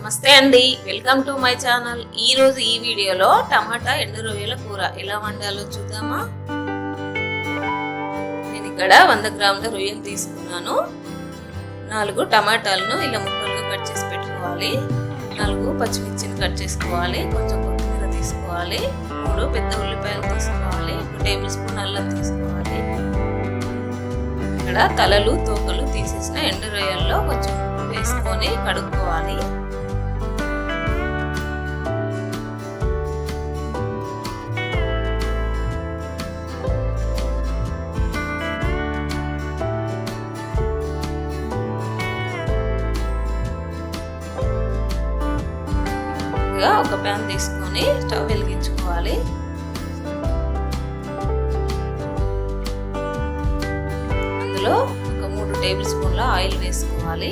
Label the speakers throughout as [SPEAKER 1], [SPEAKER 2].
[SPEAKER 1] నమస్తే అండి, welcome to my channel. ఈరోజు ఈ వీడియోలో టమాటా ఎండు రొయ్యల కూర ఎలా వండాలో చూద్దామా. నేను ఇక్కడ 100 గ్రాముల రొయ్యలు తీసుకున్నాను. 4 టమాటాలను ఇలా ముక్కలుగా కట్ చేసి పెట్టుకోవాలి. 4 పచ్చిమిర్చిని కట్ చేసుకోవాలి. కొంచెం కొత్తిమీర తీసుకోవాలి. 3 పెద్ద ఉల్లిపాయలు తీసుకోవాలి. 1 టేబుల్ స్పూన్ అల్లం తీసుకోవాలి. ఇక్కడ తలలు తోకలు తీసేసిన ఎండు రొయ్యల్లో కొంచెం వేసుకొని కడుక్కోవాలి. ఒక ప్యాన్ తీసుకొని స్టవ్ వెలిగించుకోవాలి. అందులో ఒక 3 టేబుల్ స్పూన్ల ఆయిల్ వేసుకోవాలి.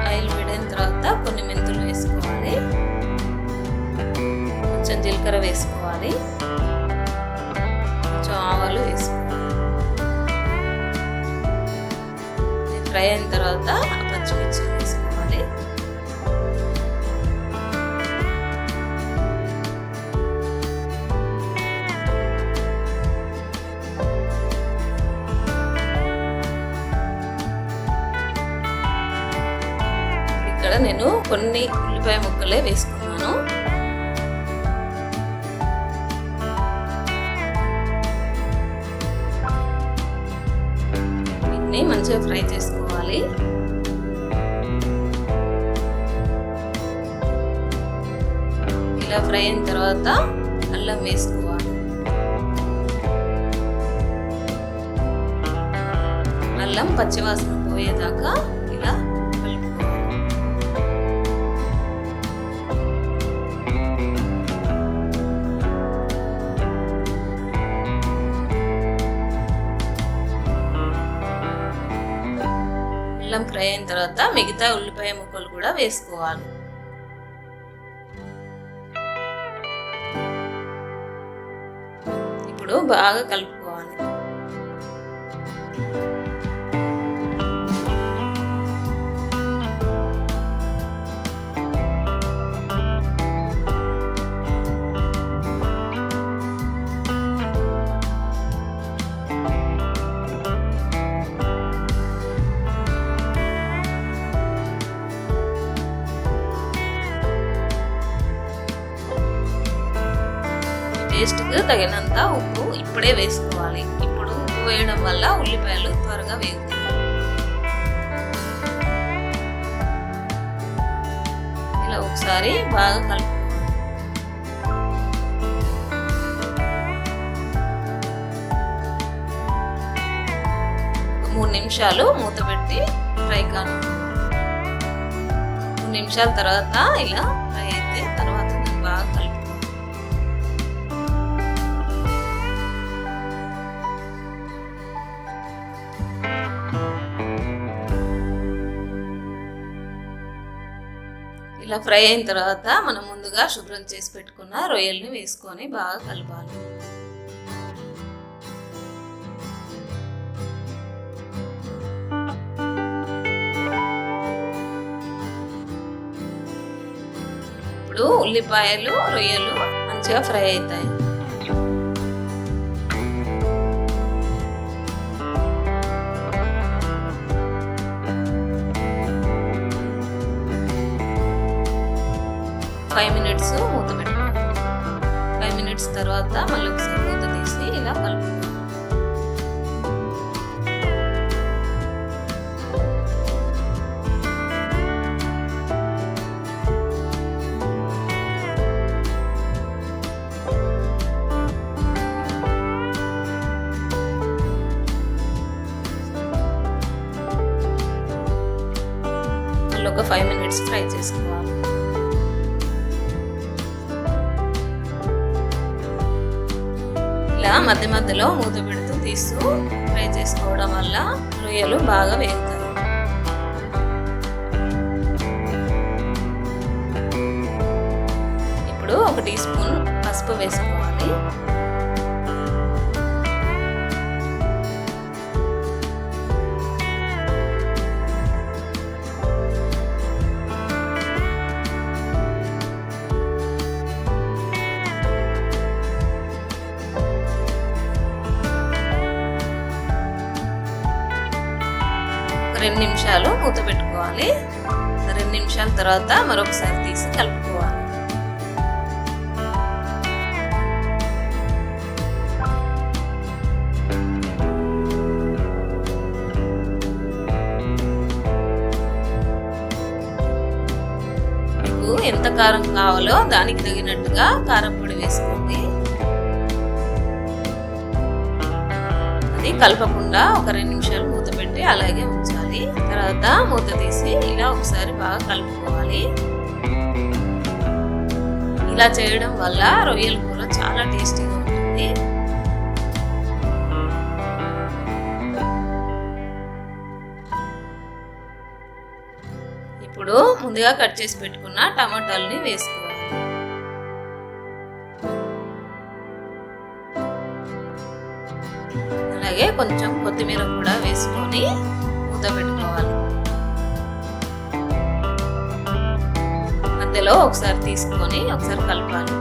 [SPEAKER 1] ఆయిల్ వేడిన తర్వాత కొన్ని మెంతులు వేసుకోవాలి. కొంచెం జీలకర్ర వేసుకోవాలి. కొంచెం ఆవాలు వేసుకోవాలి. ఫ్రై అయిన తర్వాత పచ్చిమిర్చి వేసుకోవాలి. ఇక్కడ నేను కొన్ని ఉల్లిపాయ ముక్కలే వేసుకున్నాను. వీటిని మంచిగా ఫ్రై చేసుకోవాలి. ఇలా ఫ్రై అయిన తర్వాత అల్లం వేసుకోవాలి. అల్లం పచ్చివాసన పోయేదాకా ఇలా కలుపుకోవాలి. అల్లం ఫ్రై అయిన తర్వాత మిగతా ఉల్లిపాయ ముక్కలు కూడా వేసుకోవాలి. ఇప్పుడు బాగా కలుపుకోవాలి. టేస్ట్కి తగినంత ఉప్పు ఇప్పుడే వేసుకోవాలి. ఇప్పుడు ఉప్పు వేయడం వల్ల ఉల్లిపాయలు త్వరగా వేగుతాయి. ఇలా ఒకసారి బాగా కలుపుకోవాలి. 3 నిమిషాలు మూత పెట్టి ఫ్రై కాను. 3 నిమిషాల తర్వాత ఇలా ఫ్రై అయితే తర్వాత నేను బాగా కలుపుకోవాలి. ఇలా ఫ్రై అయిన తర్వాత మనం ముందుగా శుభ్రం చేసి పెట్టుకున్న రొయ్యల్ని వేసుకొని బాగా కలపాలి. ఇప్పుడు ఉల్లిపాయలు రొయ్యలు మంచిగా ఫ్రై అవుతాయి. ఫైవ్ మినిట్స్ మూత పెట్టుకోవాలి. 5 మినిట్స్ తర్వాత మళ్ళీ ఒకసారి మూత తీసి ఇలా కలుపుకోవాలి. మళ్ళీ ఒక 5 మినిట్స్ ఫ్రై చేసుకోవాలి. ఇలా మధ్య మధ్యలో మూత పెడుతూ తీస్తూ ఫ్రై చేసుకోవడం వల్ల రొయ్యలు బాగా వేగుతాయి. ఇప్పుడు 1 టీ స్పూన్ పసుపు వేసుకోవాలి. 2 నిమిషాలు మూత పెట్టుకోవాలి. 2 నిమిషాల తర్వాత మరొకసారి తీసి కలుపుకోవాలి. మీకు ఎంత కారం కావాలో దానికి తగినట్టుగా కారం పొడి వేసుకోండి. అది కలపకుండా ఒక 2 నిమిషాలు మూత పెట్టి అలాగే ఉంచాలి. తర్వాత మూత తీసి ఇలా ఒకసారి బాగా కలుపుకోవాలి. ఇలా చేయడం వల్ల రొయ్యల కూర చాలా టేస్టీగా ఉంటుంది. ఇప్పుడు ముందుగా కట్ చేసి పెట్టుకున్న టమాటాలని వేసుకోవాలి. అలాగే కొంచెం కొత్తిమీర కూడా వేసుకొని మూత పెట్టుకోవాలి. మధ్యలో ఒకసారి తీసుకొని ఒకసారి కలపాలి.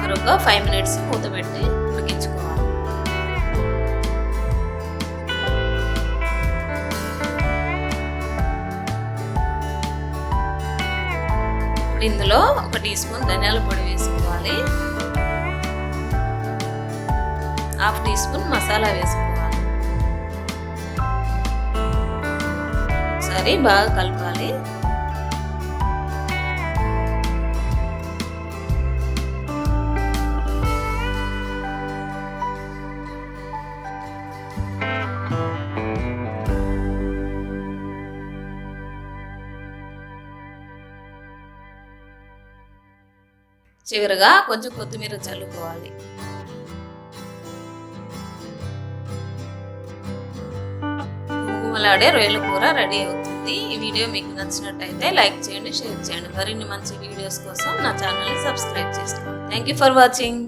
[SPEAKER 1] మరొక 5 మినిట్స్ మూత పెట్టి ఉడికించుకోవాలి. ఇందులో 1 టీ స్పూన్ ధనియాల పొడి వేసుకోవాలి. 1/2 టీ స్పూన్ మసాలా వేసుకోవాలి. ఒకసారి బాగా కలపాలి. చివరగా కొంచెం కొత్తిమీర చల్లుకోవాలి. గుమగుమలాడే రొయ్యల కూర రెడీ అవుతుంది. ఈ వీడియో మీకు నచ్చినట్టయితే లైక్ చేయండి, షేర్ చేయండి. మరిన్ని మంచి వీడియోస్ కోసం నా ఛానల్ని సబ్స్క్రైబ్ చేసుకోండి. Thank you for watching.